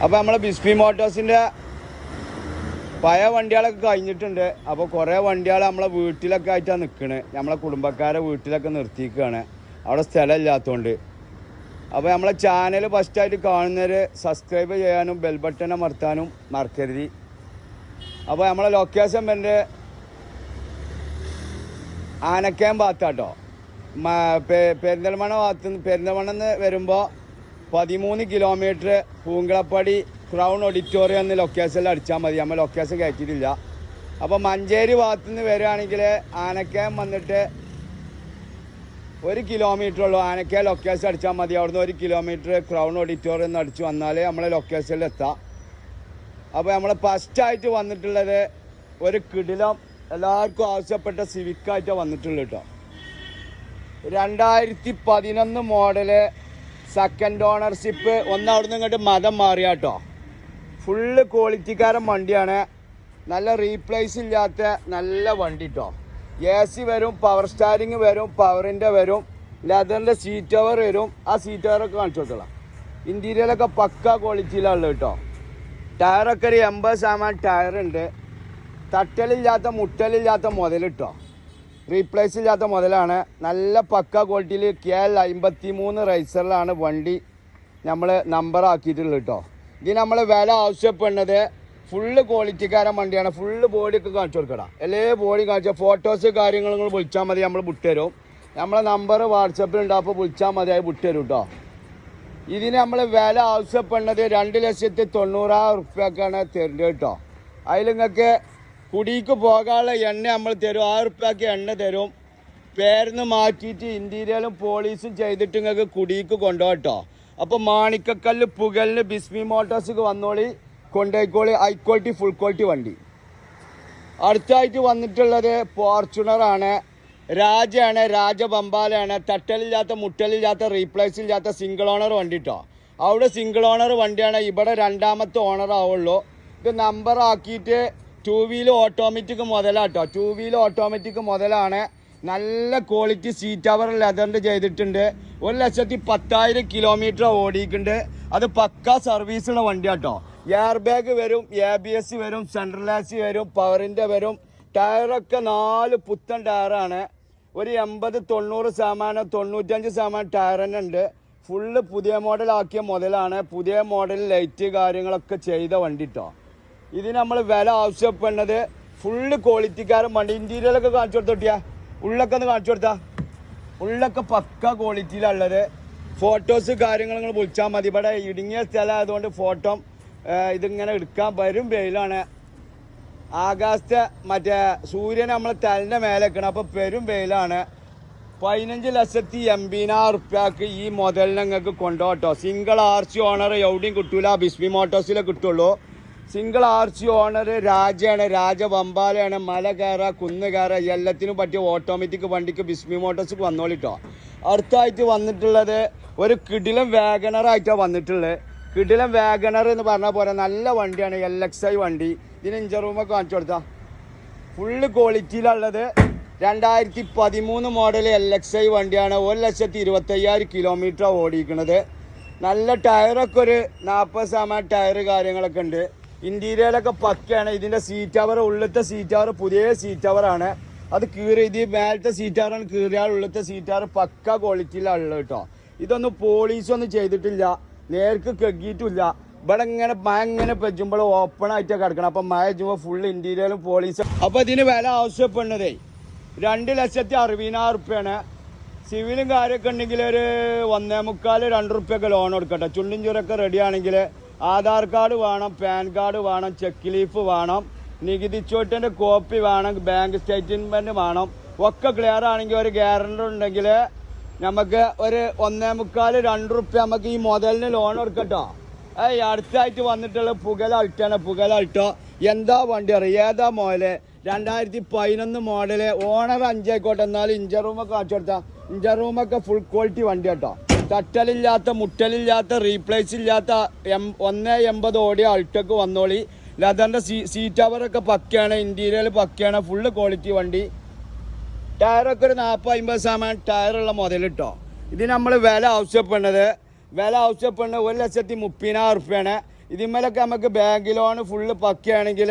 അപ്പോൾ നമ്മളെ ബിസ്മി മോട്ടോഴ്സിൻ്റെ പഴയ വണ്ടികളൊക്കെ കഴിഞ്ഞിട്ടുണ്ട്. അപ്പോൾ കുറേ വണ്ടികൾ നമ്മളെ വീട്ടിലൊക്കെ ആയിട്ടാണ് നിൽക്കുന്നത്. നമ്മളെ കുടുംബക്കാരെ വീട്ടിലൊക്കെ നിർത്തിയിരിക്കുകയാണ്, അവിടെ സ്ഥലമില്ലാത്തതുകൊണ്ട്. അപ്പോൾ നമ്മളെ ചാനൽ ഫസ്റ്റായിട്ട് കാണുന്നവർ സബ്സ്ക്രൈബ് ചെയ്യാനും ബെൽ ബട്ടൺ അമർത്താനും മറക്കരുത്. അപ്പോൾ നമ്മളെ ലൊക്കേഷൻ എൻ്റെ ആനക്കയം ഭാഗത്താട്ടോ. പെരിന്തൽമണ്ണ പെരിന്തൽമണ്ണെന്ന് വരുമ്പോൾ 13 കിലോമീറ്റർ പൂങ്കളപ്പടി ക്രൗൺ ഓഡിറ്റോറിയം എന്ന ലൊക്കേഷനിൽ അടിച്ചാൽ മതി. നമ്മൾ ലൊക്കേഷൻ കയറ്റിയിട്ടില്ല. അപ്പോൾ മഞ്ചേരി ഭാഗത്തു നിന്ന് വരികയാണെങ്കിൽ ആനക്കയം വന്നിട്ട് 1 കിലോമീറ്റർ ഉള്ളൂ. ആനക്കയം ലൊക്കേഷൻ അടിച്ചാൽ മതി. അവിടുന്ന് 1 കിലോമീറ്റർ ക്രൗൺ ഓഡിറ്റോറിയം എന്ന് അടിച്ച് വന്നാൽ നമ്മളെ ലൊക്കേഷനിൽ എത്താം. അപ്പോൾ നമ്മൾ ഫസ്റ്റായിട്ട് വന്നിട്ടുള്ളത് ഒരു കിടിലം എല്ലാവർക്കും ആവശ്യപ്പെട്ട സിവിക്കായിട്ടാണ് വന്നിട്ടുള്ളത് കേട്ടോ. 2011 മോഡല് സെക്കൻഡ് ഓണർഷിപ്പ്. അവിടുന്ന് ഇങ്ങോട്ട് മതം മാറിയ കേട്ടോ. ഫുള്ള് ക്വാളിറ്റിക്കാരൻ വണ്ടിയാണ്. നല്ല റീപ്ലേസ് ഇല്ലാത്ത നല്ല വണ്ടി കേട്ടോ. AC വരും, പവർ സ്റ്റാരിങ് വരും, പവറിൻ്റെ വരും, ലെതറിൻ്റെ സീറ്റ് കവർ വരും. ആ സീറ്റ് കവറൊക്കെ കാണിച്ചു കൊടുക്കണം. ഇൻറ്റീരിയലൊക്കെ പക്ക ക്വാളിറ്റിയിലുള്ളത് കേട്ടോ. ടയറൊക്കെ ഒരു 80% ടയറുണ്ട്. തട്ടലില്ലാത്ത മുട്ടലില്ലാത്ത മുതൽ കേട്ടോ. റീപ്ലേസ് ഇല്ലാത്ത മുതലാണ്. നല്ല പക്ക ക്വാളിറ്റിയിൽ KL 53 റൈസറിലാണ് വണ്ടി നമ്മൾ നമ്പർ ആക്കിയിട്ടുള്ളത് കേട്ടോ. ഇതിന് നമ്മൾ വില ആവശ്യപ്പെടുന്നത് ഫുള്ള് ക്വാളിറ്റിക്കാരൻ വണ്ടിയാണ്. ഫുള്ള് ബോഡിയൊക്കെ കാണിച്ചു കൊടുക്കണം. എല്ലാ ബോഡി കാണിച്ചാൽ ഫോട്ടോസ് കാര്യങ്ങൾ വിളിച്ചാൽ മതി, നമ്മൾ വിട്ടുതരും. നമ്മളെ നമ്പർ വാട്സപ്പിലുണ്ട്, അപ്പോൾ വിളിച്ചാൽ മതി, അത് വിട്ടുതരും കേട്ടോ. ഇതിന് നമ്മൾ വില ആവശ്യപ്പെടുന്നത് 2,90,000 റുപ്യക്കാണ് തരുന്നത് കേട്ടോ. അതിൽ നിങ്ങൾക്ക് കുടിക്ക് പോകാനുള്ള എണ്ണ നമ്മൾ തരും. 6 റുപ്യക്ക് എണ്ണ തരും. പേരിന്ന് മാറ്റിയിട്ട് ഇൻറ്റീരിയലും പോളീസും ചെയ്തിട്ട് നിങ്ങൾക്ക് കുടിക്ക് കൊണ്ടുപോകാം കേട്ടോ. അപ്പോൾ മാണിക്കക്കല്ല് പുകലിന് ബിസ്മി മോട്ടോഴ്സിക്ക് വന്നോളി, കൊണ്ടുപോയിക്കോളി. ഹൈ ക്വാളിറ്റി ഫുൾ ക്വാളിറ്റി വണ്ടി. അടുത്തായിട്ട് വന്നിട്ടുള്ളത് ഫോർച്യൂണറാണ്. രാജയാണ്, രാജബംബാലാണ്. തട്ടലില്ലാത്ത മുട്ടലില്ലാത്ത റീപ്ലേസ് ഇല്ലാത്ത സിംഗിൾ ഓണർ വണ്ടി കേട്ടോ. അവിടെ സിംഗിൾ ഓണർ വണ്ടിയാണ്. ഇവിടെ 2ാമത്തെ ഓണർ ആവുള്ളൂ. ഇത് നമ്പർ ആക്കിയിട്ട് 2 വീല് ഓട്ടോമാറ്റിക് മുതലാട്ടോ. 2 വീല് ഓട്ടോമാറ്റിക് മുതലാണ്. നല്ല ക്വാളിറ്റി സീറ്റ് കവർ ലെതറിൻ്റെ ചെയ്തിട്ടുണ്ട്. 1,10,000 കിലോമീറ്റർ ഓടിയിട്ടുണ്ട്. അത് പക്ക സർവീസുള്ള വണ്ടിയാട്ടോ. എയർ ബാഗ് വരും, ABS വരും, സെൻട്രൽ AC വരും, പവറിൻ്റെ വരും. ടയറൊക്കെ 4 പുത്തൻ ടയറാണ്. ഒരു 80-90%, 95% ടയർ തന്നെ ഉണ്ട്. ഫുള്ള് പുതിയ മോഡലാക്കിയ മുതലാണ്. പുതിയ മോഡൽ ലൈറ്റ് കാര്യങ്ങളൊക്കെ ചെയ്ത വണ്ടി കേട്ടോ. ഇതിന് നമ്മൾ വില ആവശ്യപ്പെടുന്നത് ഫുള്ള് ക്വാളിറ്റിക്കാരൻ വണ്ടി. ഇൻറ്റീരിയലൊക്കെ കാണിച്ചു കൊടുത്തോട്ടിയാ, ഉള്ളൊക്കെ ഒന്ന് കാണിച്ചു കൊടുത്താൽ. ഉള്ളൊക്കെ പക്ക ക്വാളിറ്റിയിലുള്ളത്. ഫോട്ടോസ് കാര്യങ്ങൾ നിങ്ങൾ വിളിച്ചാൽ മതി. ഇവിടെ ഇടുങ്ങിയ സ്ഥലം ആയതുകൊണ്ട് ഫോട്ടോ ഇതിങ്ങനെ എടുക്കാൻ വരും. വെയിലാണ്. ആകാശത്തെ മറ്റേ സൂര്യൻ നമ്മൾ തലിൻ്റെ മേലെ വെക്കണം. അപ്പോൾ പെരും വെയിലാണ്. 15,80,000 റുപ്യക്ക് ഈ മുതലിനെ നിങ്ങൾക്ക് കൊണ്ടുപോകട്ടോ. സിംഗിൾ RC ഓണർ എവിടെയും കിട്ടൂല, ബിസ്മി മോട്ടോഴ്സിലേ കിട്ടുള്ളൂ. സിംഗിൾ RC ഓണർ രാജയാണ്, രാജബംബാലയാണ്. മല കയറ, കുന്ന് കയറ എല്ലാത്തിനും പറ്റിയ ഓട്ടോമാറ്റിക് വണ്ടിക്ക് ബിസ്മി മോട്ടോഴ്സിക്ക് വന്നോളിട്ടോ. അടുത്തായിട്ട് വന്നിട്ടുള്ളത് ഒരു കിടിലം വാഗണറായിട്ടാണ് വന്നിട്ടുള്ളത്. കിടിലം വാഗണർ എന്ന് പറഞ്ഞാൽ പോലെ നല്ല വണ്ടിയാണ്. LXI വണ്ടി. ഇതിന് ഇഞ്ചർ റൂമൊക്കെ കാണിച്ചു കൊടുത്താൽ ഫുള്ള് ക്വാളിറ്റിയിലുള്ളത്. 2013 മോഡൽ LXI വണ്ടിയാണ്. 1,25,000 കിലോമീറ്റർ ഓടിക്കുന്നത്. നല്ല ടയറൊക്കെ ഒരു 40% ടയർ കാര്യങ്ങളൊക്കെ ഉണ്ട്. ഇൻറ്റീരിയലൊക്കെ പക്കയാണ്. ഇതിൻ്റെ സീറ്റ് കവർ, ഉള്ളത്തെ സീറ്റ് കവർ പുതിയ സീറ്റ് കവറാണ്. അത് കീറി, ഇത് മേലത്തെ സീറ്റ് കവറാണ് കീറിയാൽ ഉള്ളത്തെ സീറ്റ് കവർ പക്ക ക്വാളിറ്റിയിലുള്ളത് കേട്ടോ. ഇതൊന്നും പോളീസൊന്നും ചെയ്തിട്ടില്ല, നേർക്ക് കെക്കിയിട്ടില്ല. ഇവിടെ ഇങ്ങനെ മഴ ഇങ്ങനെ പെജുമ്പോൾ ഓപ്പൺ ആയിട്ട് കിടക്കണം. അപ്പം മഴ പെജുമ്പോൾ ഫുൾ ഇൻറ്റീരിയലും പോളീസ്. അപ്പോൾ ഇതിന് വില ആവശ്യപ്പെടുന്നതേ 2,60,000 റുപ്യാണ്. സിവിലും കാര്യമൊക്കെ ഉണ്ടെങ്കിൽ ഒരു 1.25-2 റുപ്യൊക്കെ ലോൺ കൊടുക്കട്ടെ. ചുണ്ടും ചുരൊക്കെ റെഡി ആണെങ്കിൽ ആധാർ കാർഡ് വേണം, പാൻ കാർഡ് വേണം, ചെക്ക് ലീഫ് വേണം, നികുതി ചോട്ടിൻ്റെ കോപ്പി വേണം, ബാങ്ക് സ്റ്റേറ്റ്മെൻറ്റ് വേണം. ഒക്കെ ക്ലിയർ ആണെങ്കിൽ ഒരു ഗ്യാരണ്ടർ ഉണ്ടെങ്കിൽ നമുക്ക് ഒരു 1.25-2 റുപ്യ നമുക്ക് ഈ മുതലിന് ലോൺ കൊടുക്കട്ടോ. അടുത്തായിട്ട് വന്നിട്ടുള്ള പുകൽ അൾട്ടാണ്. പുകൽ അൾട്ടോ എന്താ വണ്ടി അറിയാം, ഏതാ മോഡല്? 2011 മോഡല്. ഓണർ 5 ആയിക്കോട്ടെ, എന്നാലും ഇഞ്ചർ റൂമൊക്കെ കാണിച്ചു കൊടുത്താൽ ഇഞ്ചർ റൂമൊക്കെ ഫുൾ ക്വാളിറ്റി വണ്ടി കേട്ടോ. തട്ടലില്ലാത്ത മുട്ടലില്ലാത്ത റീപ്ലേസ് ഇല്ലാത്ത 1.80 ഓടിയ അൾട്ടൊക്കെ വന്നോളി. ലെതറിൻ്റെ സീറ്റ് കവറൊക്കെ പക്കയാണ്, ഇൻറ്റീരിയൽ പക്കയാണ്, ഫുള്ള് ക്വാളിറ്റി വണ്ടി. ടയറൊക്കെ ഒരു 40-50% ടയറുള്ള മുതൽ കേട്ടോ. ഇത് നമ്മൾ വില ആവശ്യപ്പെടുന്നത് 1,30,000 റുപ്യാണ്. ഇതിന്മേലൊക്കെ നമുക്ക് ബാങ്ക് ലോൺ ഫുള്ള് പക്കയാണെങ്കിൽ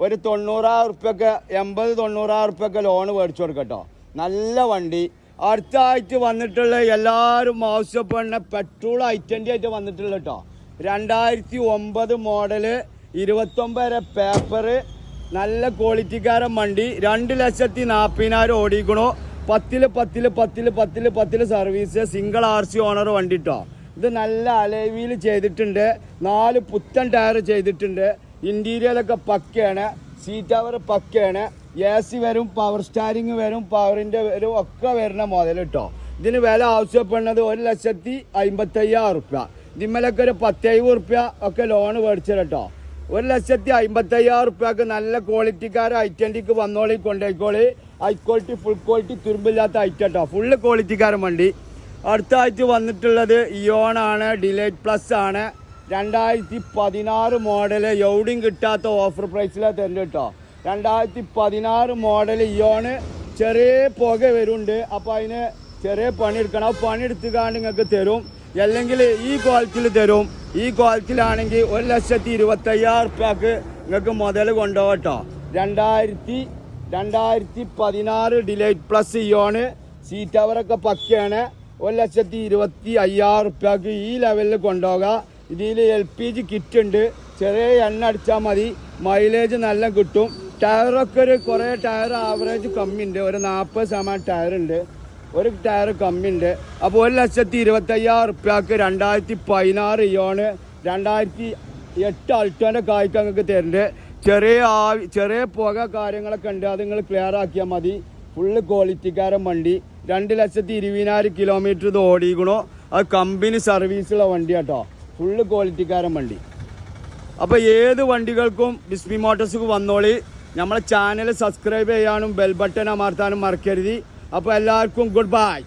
ഒരു 90,000 ഉറുപ്പ്യൊക്കെ 80-90,000 ഉറുപ്പ്യൊക്കെ ലോണ് മേടിച്ചു കൊടുക്കട്ടോ. നല്ല വണ്ടി. അടുത്ത ആയിട്ട് വന്നിട്ടുള്ള എല്ലാവരും ആവശ്യപ്പെടുന്ന പെട്രോൾ I-20 ആയിട്ട് വന്നിട്ടുള്ള കേട്ടോ. 2009 മോഡല് 29 പേപ്പറ് നല്ല ക്വാളിറ്റിക്കാരൻ വണ്ടി. 2,40,000 ഓടിക്കണു. 10 സർവീസ്. സിംഗിൾ RC ഓണർ വണ്ടി കേട്ടോ. ഇത് നല്ല അലവിയിൽ ചെയ്തിട്ടുണ്ട്. 4 പുത്തൻ ടയർ ചെയ്തിട്ടുണ്ട്. ഇൻറ്റീരിയലൊക്കെ പക്കയാണ്. സീറ്റ് കവർ പക്കയാണ്. AC വരും, പവർ സ്റ്റാരിങ് വരും, പവറിൻ്റെ വരും, ഒക്കെ വരുന്ന മുതൽ കേട്ടോ. ഇതിന് വില ആവശ്യപ്പെടുന്നത് 1,55,000 ഉറുപ്പ്യ. ഇതിന്മേലൊക്കെ ഒരു 10,000 ഉറുപ്പ്യ ഒക്കെ ലോണ് മേടിച്ചത് കേട്ടോ. 1,55,000 ഉറുപ്പ്യക്ക് നല്ല ക്വാളിറ്റിക്കാർ I-20ക്ക് വന്നോളി, കൊണ്ടുപോയിക്കോളി. ഹൈ ക്വാളിറ്റി, ഫുൾ ക്വാളിറ്റി, തുരുമ്പില്ലാത്ത ഐറ്റം കേട്ടോ. ഫുള്ള് ക്വാളിറ്റിക്കാരൻ വണ്ടി. അടുത്തായിട്ട് വന്നിട്ടുള്ളത് ഇയോണാണ്. ഡിലൈറ്റ് പ്ലസ് ആണ്. 2016 മോഡല്. എവിടെയും കിട്ടാത്ത ഓഫർ പ്രൈസിലാണ് തരുന്നത് കേട്ടോ. 2016 മോഡൽ ഇയോണ്. ചെറിയ പുക വരുന്നുണ്ട്. അപ്പോൾ അതിന് ചെറിയ പണിയെടുക്കണം. ആ പണിയെടുത്തുകൊണ്ട് നിങ്ങൾക്ക് തരും. അല്ലെങ്കിൽ ഈ ക്വാളിറ്റിയിൽ തരും. ഈ ക്വാളിറ്റിയിലാണെങ്കിൽ 1,25,000 ഉറുപ്പ്യക്ക് നിങ്ങൾക്ക് മുതൽ കൊണ്ടുപോകാം കേട്ടോ. 2016 ഡിലൈറ്റ് പ്ലസ് ഇയോണ്. സീറ്റ് കവറൊക്കെ പക്കയാണ്. 1,25,000 ഉറുപ്പ്യക്ക് ഈ ലെവലിൽ കൊണ്ടുപോകാം. ഇതിൽ LPG കിറ്റ് ഉണ്ട്. ചെറിയ എണ്ണ അടിച്ചാൽ മതി. മൈലേജ് നല്ല കിട്ടും. ടയറൊക്കെ ഒരു കുറേ ടയർ ആവറേജ് കമ്മിയുണ്ട്. ഒരു 40% ടയറുണ്ട്. ഒരു ടയർ കമ്മിയുണ്ട്. അപ്പോൾ 1,25,000 ഉറുപ്പ്യക്ക് 2016 ഇയോണ് 2008 അൾട്ടോൻ്റെ കായ്ക്ക് നിങ്ങൾക്ക് തരുന്നുണ്ട്. ചെറിയ പുക കാര്യങ്ങളൊക്കെ ഉണ്ട്. അത് നിങ്ങൾ ക്ലിയർ ആക്കിയാൽ മതി. ഫുള്ള് ക്വാളിറ്റിക്കാരൻ വണ്ടി. 2,20,000 കിലോമീറ്റർ ഇത് ഓടിക്കണോ. അത് കമ്പനി സർവീസുള്ള വണ്ടി കേട്ടോ. ഫുള്ള് ക്വാളിറ്റിക്കാരൻ വണ്ടി. അപ്പോൾ ഏത് വണ്ടികൾക്കും ബിസ്മി മോട്ടോഴ്സിക്ക് വന്നോളി. നമ്മളെ ചാനൽ സബ്സ്ക്രൈബ് ചെയ്യാനും ബെൽ ബട്ടൺ അമർത്താനും മറക്കരുത്. അപ്പോൾ എല്ലാവർക്കും ഗുഡ് ബൈ.